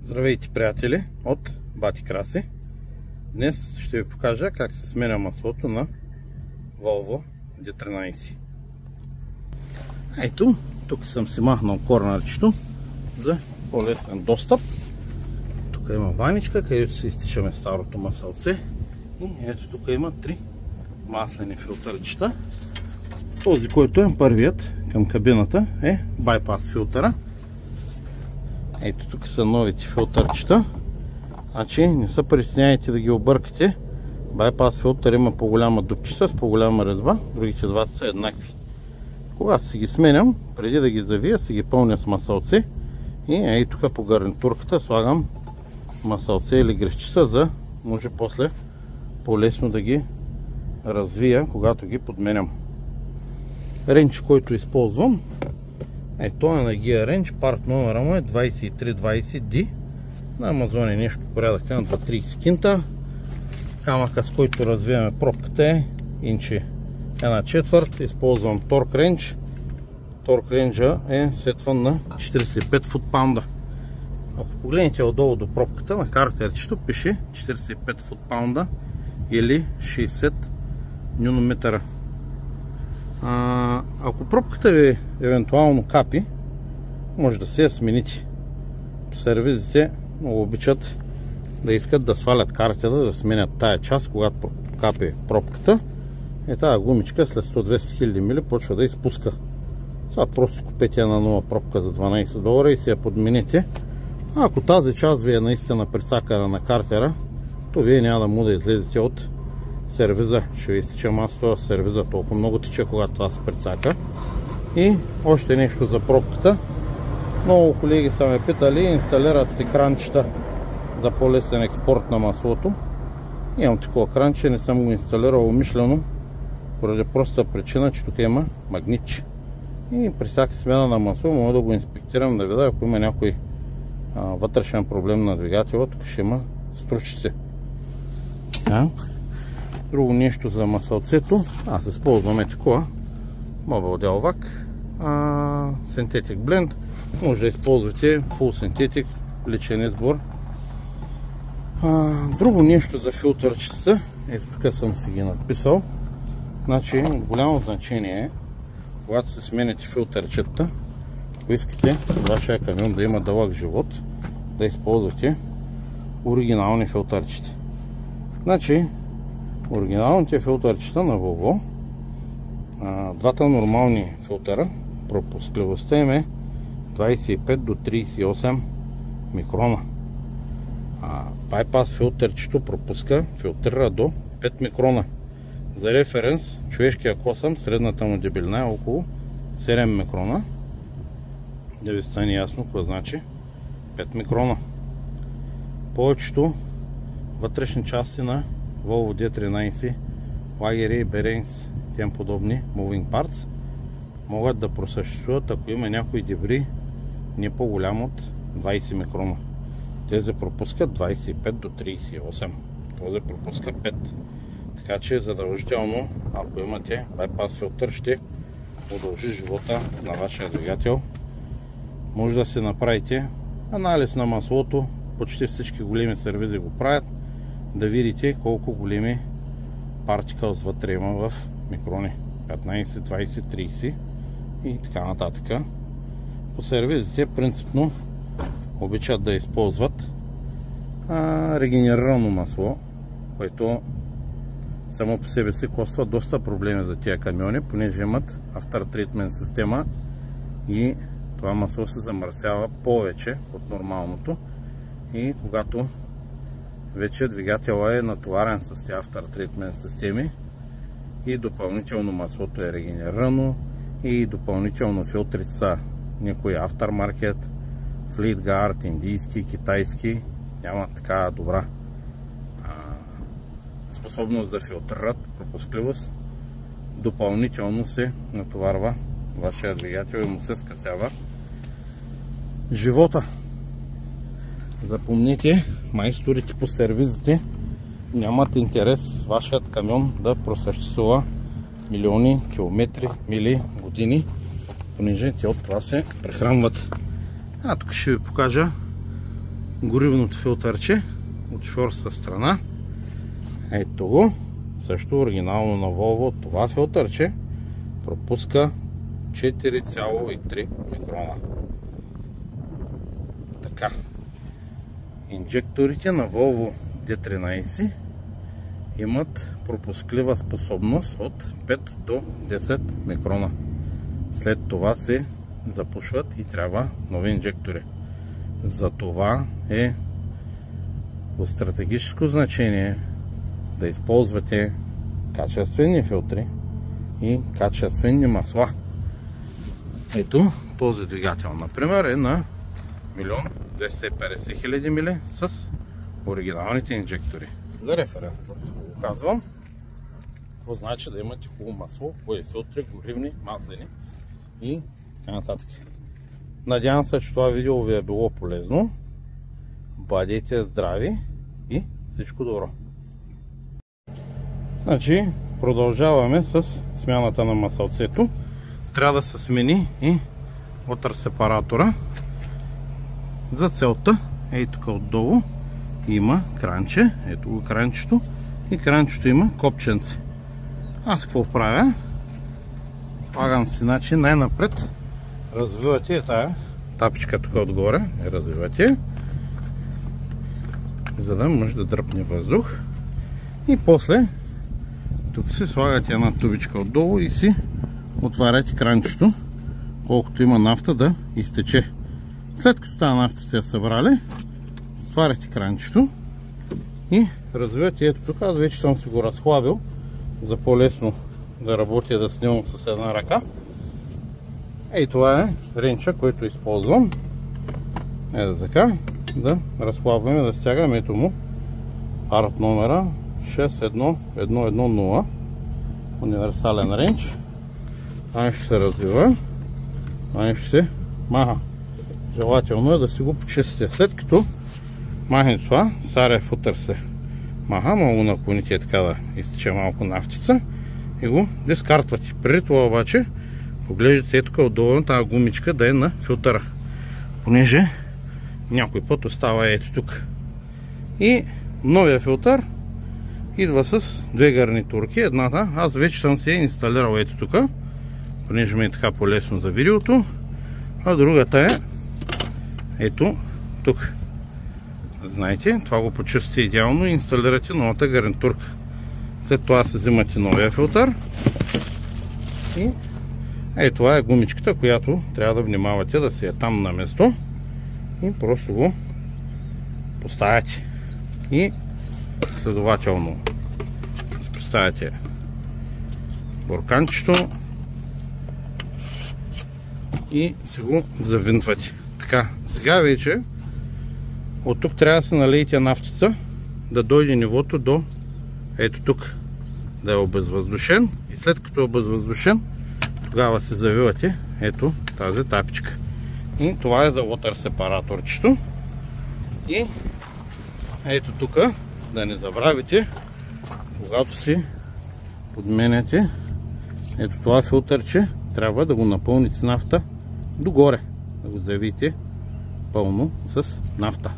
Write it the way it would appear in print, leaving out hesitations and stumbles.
Здравейте, приятели от Бати Краси. Днес ще ви покажа как се сменя маслото на Volvo D13. Ето, тук съм си махнал корнарчето за по-лесен достъп. Тук има ваничка, където се изтичаме старото маслце. И ето тук има 3 маслени филтърчета. Този, който е първият към кабината, е байпас филтъра. Ето тук са новите филтърчета. Значи не се притесняйте да ги объркате. Байпас филтър има по-голяма дупчица с по-голяма резба. Другите два са еднакви. Когато си ги сменям, преди да ги завия, си ги пълня с масълце. И ей тук по гарнитурката слагам масълце или грехчица, за може после по-лесно да ги развия, когато ги подменям. Ренч, който използвам, той е на Gear Range, парт номера му е 2320D. На Амазон е нещо порядъка на 230 кинта. Камъка, с който развиваме пробката, е инчи 1/4. Използвам Torque Wrench. Torque Wrench е сетван на 45 фут-паунда. Ако погледнете отдолу до пробката, на картерчето пише 45 фут-паунда или 60 нюнометъра. Ако пробката ви евентуално капи, може да се я смените. Сервизите много обичат да искат да свалят картата, да сменят тая част, когато капи пробката. И тази гумичка след 100-200 хиляди мили почва да изпуска. Сега просто купете една нова пробка за $12 и си я подмените. Ако тази част ви е наистина прицакана на картера, то вие няма да му да излезете от сервиза. Ще ви изтича маслото в сервиза, толкова много тече, когато това се прецака. И още нещо за пробката. Много колеги са ме питали, инсталират си кранчета за по-лесен експорт на маслото. Имам такова кранче, не съм го инсталирал умишлено, поради проста причина, че тук има магнитче. И при всяка смяна на масло мога да го инспектирам, да видя, ако има някой вътрешен проблем на двигателя, тук ще има стручици. Друго нещо за масълцето, аз използваме такова Mobile Delvac Synthetic Blend. Може да използвате Full Synthetic, личен избор. Друго нещо за филтърчетата, ето тук съм си ги надписал. Значи, голямо значение е, когато се сменяте филтърчетата, ако искате вашия камион да има дълъг живот, да използвате оригинални филтърчета. Значи, оригиналните филтърчета на Volvo, двата нормални филтъра, пропускливостта им е 25 до 38 микрона. Байпас филтърчето пропуска, филтрира до 5 микрона. За референс, човешкия косъм, средната му дебелина е около 7 микрона. Да ви стане ясно какво значи 5 микрона. Повечето вътрешни части на Volvo D13, лагери, bearings, тем подобни moving parts могат да просъществуват, ако има някой дебри не по-голям от 20 микрона. Тези пропускат 25 до 38. Този пропуска 5. Така че задължително, ако имате байпас филтър, ще удължи живота на вашия двигател. Може да се направите анализ на маслото. Почти всички големи сервизи го правят. Да видите колко големи парtikълс вътре има в микрони. 15, 20, 30 и така нататък. По сервизите принципно обичат да използват регенерирано масло, което само по себе си коства доста проблеми за тия камиони, понеже имат After Treatment система и това масло се замърсява повече от нормалното. И когато вече двигателът е натоварен с тези After Treatment системи и допълнително маслото е регенерирано и допълнително филтрите са някои Aftermarket, Fleetguard, индийски, китайски, няма така добра способност да филтрират, пропускливост. Допълнително се натоварва вашия двигател и му се скъсява живота. Запомните, майсторите по сервизите нямат интерес вашият камион да просъществува милиони километри, мили, години, понеже те от това се прехранват. Тук ще ви покажа горивното филтърче от шворста страна. Ето го. Също оригинално на Volvo. Това филтърче пропуска 4,3 микрона. Така. Инжекторите на Volvo D13 имат пропусклива способност от 5 до 10 микрона. След това се запушват и трябва нови инжектори. Затова е от стратегическо значение да използвате качествени филтри и качествени масла. Ето този двигател, например, е на 1 250 000 мили с оригиналните инжектори. За референс просто го казвам. Какво значи да имате хубаво масло, хубави филтри, горивни, маслени и така нататък. Надявам се, че това видео ви е било полезно. Бъдете здрави и всичко добро! Значи, продължаваме с смяната на масълцето. Трябва да се смени и отър сепаратора. За целта, ей тук отдолу има кранче, ето го кранчето, и кранчето има копченце. Аз какво правя? Слагам си, значи най-напред развивате тая тапичка тук отгоре, развивате, за да може да дръпне въздух, и после тук си слагате една тубичка отдолу и си отваряте кранчето, колкото има нафта да изтече. След като тази нафта сте я събрали, отваряте кранчето и развивате. Ето тук, аз вече съм си го разхлабил, за по-лесно да работя, да снимам с една ръка. Ей, това е ренча, който използвам. Ето така, да разхлабваме, да стягаме. Ето му арт номера 61110, универсален ренч. Това ще се развива, това ще се маха. Желателно е да си го почистите. След като махне това, стария футър се маха, много наклоните така да изтече малко нафтица и го дескартвате. Преди това обаче поглеждате ето тук отдолу на тази гумичка да е на филтъра, понеже някой път остава ето тук. И новия филтър идва с две гарнитурки. Едната аз вече съм си инсталирал ето тук, понеже ми е така по-лесно за видеото, а другата е ето тук. Знаете, това го почистите идеално и инсталирате новата гарнитурка. След това се взимате новия филтър и това е гумичката, която трябва да внимавате да си е там на место, и просто го поставяте и следователно си поставяте бурканчето и си го завинтвате. Така, сега вече от тук трябва да се налеете нафтица, да дойде нивото до ето тук, да е обезвъздушен, и след като е обезвъздушен, тогава се завивате ето тази тапичка. И това е за water сепараторчето. И ето тук, да не забравите, когато си подменяте ето това филтърче, трябва да го напълните с нафта догоре, да го завиете пълно с нафта.